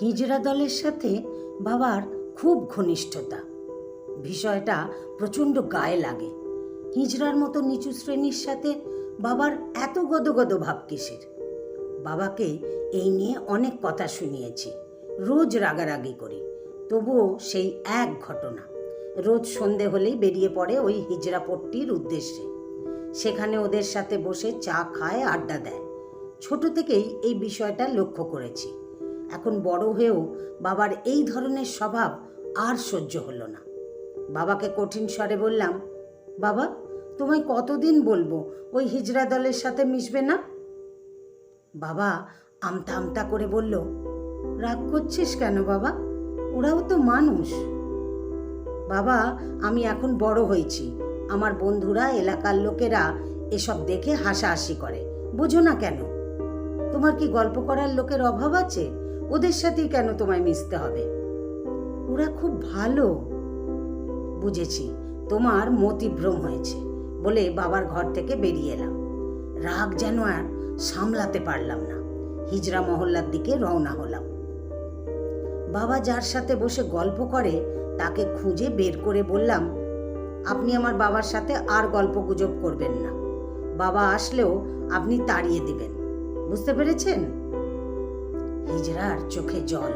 হিজড়া দলের সাথে বাবার খুব ঘনিষ্ঠতা। বিষয়টা প্রচণ্ড গায়ে লাগে। হিজড়ার মতো নিচু শ্রেণীর সাথে বাবার এত গদগদ ভাব কিসের? বাবাকে এই নিয়ে অনেক কথা শুনিয়েছি, রোজ রাগারাগি করি। তবুও সেই এক ঘটনা, রোজ সন্ধে হলেই বেরিয়ে পড়ে ওই হিজড়া পট্টির উদ্দেশ্যে। সেখানে ওদের সাথে বসে চা খায়, আড্ডা দেয়। ছোট থেকেই এই বিষয়টা লক্ষ্য করেছি। এখন বড় হয়েও বাবার এই ধরনের স্বভাব আর সহ্য হলো না। বাবাকে কঠিন স্বরে বললাম, বাবা, তোমায় কতদিন বলবো ওই হিজড়া দলের সাথে মিশবে না? বাবা আমতা আমতা করে বলল, রাগ করছিস কেন বাবা? ওরাও তো মানুষ। বাবা, আমি এখন বড় হয়েছি, আমার বন্ধুরা, এলাকার লোকেরা এসব দেখে হাসাহাসি করে, বোঝো না কেন? তোমার কি গল্প করার লোকের অভাব আছে? ওদের সাথেই কেন তোমায় মিশতে হবে? ওরা খুব ভালো। বুঝেছি, তোমার মতিভ্রম হয়েছে বলে বাবার ঘর থেকে বেরিয়ে এলাম। রাগ যেন আর সামলাতে পারলাম না। হিজড়া মহল্লার দিকে রওনা হলাম। বাবা যার সাথে বসে গল্প করে তাকে খুঁজে বের করে বললাম, আপনি আমার বাবার সাথে আর গল্প গুজব করবেন না। বাবা আসলেও আপনি তাড়িয়ে দিবেন, বুঝতে পেরেছেন? হিজড়ার চোখে জল,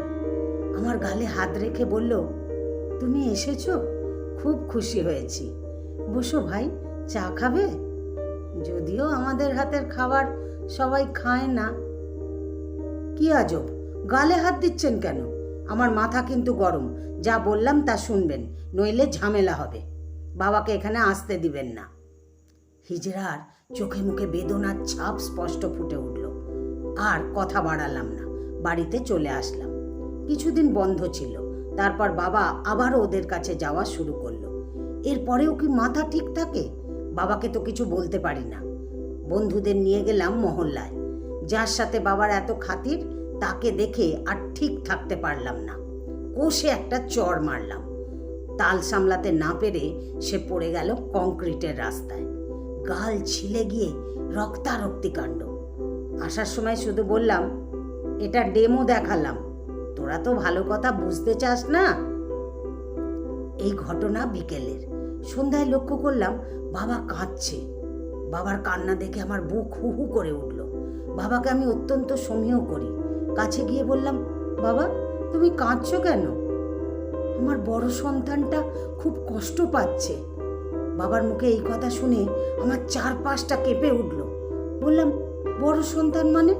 আমার গালে হাত রেখে বলল, তুমি এসেছো, খুব খুশি হয়েছি। বসো ভাই, চা খাবে? যদিও আমাদের হাতের খাবার সবাই খায় না। কি আজব, গালে হাত দিচ্ছেন কেন? আমার মাথা কিন্তু গরম, যা বললাম তা শুনবেন, নইলে ঝামেলা হবে। বাবাকে এখানে আসতে দিবেন না। হিজড়ার চোখে মুখে বেদনার ছাপ স্পষ্ট ফুটে উঠল। আর কথা বাড়ালাম না, বাড়িতে চলে আসলাম। কিছুদিন বন্ধ ছিল, তারপর বাবা আবারও ওদের কাছে যাওয়া শুরু করলো। এরপরেও কি মাথা ঠিক থাকে? বাবাকে তো কিছু বলতে পারি না। বন্ধুদের নিয়ে গেলাম মহল্লায়। যার সাথে বাবার এত খাতির, তাকে দেখে আর ঠিক থাকতে পারলাম না। কষে একটা চড় মারলাম। তাল সামলাতে না পেরে সে পড়ে গেল কংক্রিটের রাস্তায়। গাল ছিলে গিয়ে রক্তারক্তি কাণ্ড। আসার সময় শুধু বললাম, এটা ডেমো দেখালাম, তোরা তো ভালো কথা বুঝতে চাস না। এই ঘটনা বিকেলের। সন্ধ্যায় লক্ষ্য করলাম বাবা কাঁদছে। বাবার কান্না দেখে আমার বুক হু হু করে উঠল। বাবাকে আমি অত্যন্ত সমীহ করি। কাছে গিয়ে বললাম, বাবা, তুমি কাঁদছো কেন? আমার বড় সন্তানটা খুব কষ্ট পাচ্ছে। বাবার মুখে এই কথা শুনে আমার চারপাশটা কেঁপে উঠল। বললাম, বড় সন্তান মানে?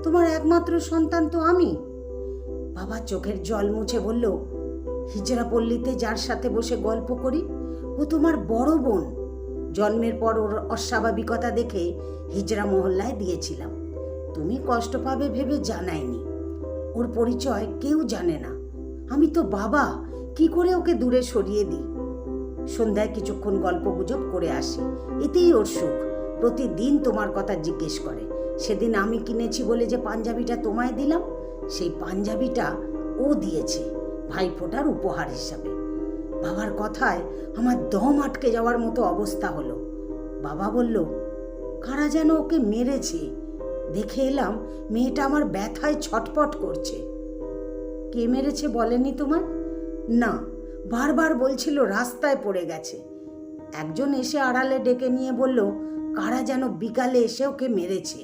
তোমার একমাত্র সন্তান তো আমি। বাবা চোখের জল মুছে বলল, হিজড়া পল্লীতে যার সাথে বসে গল্প করি, ও তোমার বড় বোন। জন্মের পর ওর অস্বাভাবিকতা দেখে হিজড়া মহল্লায় দিয়েছিলাম। তুমি কষ্ট পাবে ভেবে জানাইনি। ওর পরিচয় কেউ জানে না। আমি তো বাবা, কি করে ওকে দূরে সরিয়ে দিই? সন্ধ্যায় কিছুক্ষণ গল্প গুজব করে আসি, এতেই ওর সুখ। প্রতিদিন তোমার কথা জিজ্ঞেস করে। সেদিন আমি কিনেছি বলে যে পাঞ্জাবিটা তোমায় দিলাম, সেই পাঞ্জাবিটা ও দিয়েছে ভাইফোঁটার উপহার হিসাবে। বাবার কথায় আমার দম আটকে যাওয়ার মতো অবস্থা হলো। বাবা বলল, কারা যেন ওকে মেরেছে। দেখে এলাম মেয়েটা আমার ব্যথায় ছটপট করছে। কে মেরেছে বলেনি তোমার? না, বারবার বলছিল রাস্তায় পড়ে গেছে। একজন এসে আড়ালে ডেকে নিয়ে বলল, কারা যেন বিকালে এসে ওকে মেরেছে।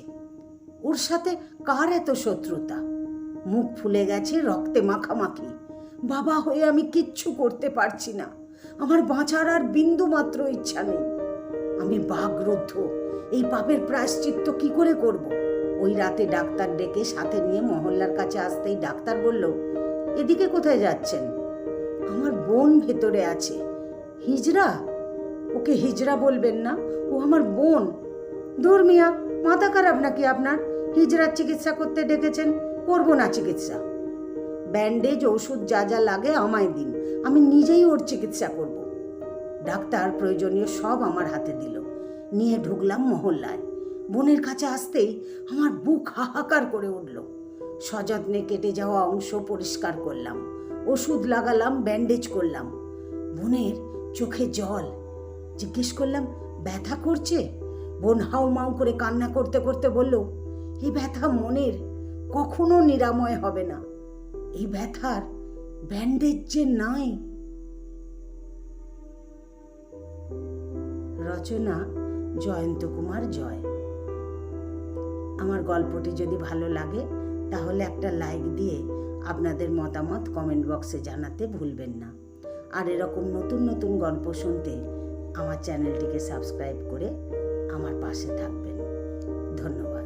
ওর সাথে কার এত শত্রুতা? মুখ ফুলে গেছে, রক্তে মাখামাখি। বাবা হয়ে আমি কিচ্ছু করতে পারছি না। আমার বাঁচার আর বিন্দু মাত্র ইচ্ছা নেই। আমি বাকরুদ্ধ। এই পাপের প্রায়শ্চিত্ত কি করে করব? ওই রাতে ডাক্তার ডেকে সাথে নিয়ে মহল্লার কাছে আসতেই ডাক্তার বলল, এদিকে কোথায় যাচ্ছেন? আমার বোন ভেতরে আছে। হিজড়া? ওকে হিজড়া বলবেন না, ও আমার বোন। দূর মিয়া, মাথা খারাপ নাকি আপনার? হিজড়ার চিকিৎসা করতে ডেকেছেন, করবো না চিকিৎসা। ব্যান্ডেজ, ওষুধ যা যা লাগে আমায় দিন, আমি নিজেই ওর চিকিৎসা করব। ডাক্তার প্রয়োজনীয় সব আমার হাতে দিল। নিয়ে ঢুকলাম মহল্লায়। বোনের কাছে আসতেই আমার বুক হাহাকার করে উঠল। সযত্নে কেটে যাওয়া অংশ পরিষ্কার করলাম, ওষুধ লাগালাম, ব্যান্ডেজ করলাম। বোনের চোখে জল। জিজ্ঞেস করলাম, ব্যথা করছে? বোন হাউ মাউ করে কান্না করতে করতে বলল, এই ব্যথা মনের, কখনো নিরাময় হবে না। এই ব্যথার ব্যান্ডেজ যে নাই। রচনা জয়ন্ত কুমার জয়। আমার গল্পটি যদি ভালো লাগে তাহলে একটা লাইক দিয়ে আপনাদের মতামত কমেন্ট বক্সে জানাতে ভুলবেন না। আর এরকম নতুন নতুন গল্প শুনতে আমার চ্যানেলটিকে সাবস্ক্রাইব করে আমার পাশে থাকবেন। ধন্যবাদ।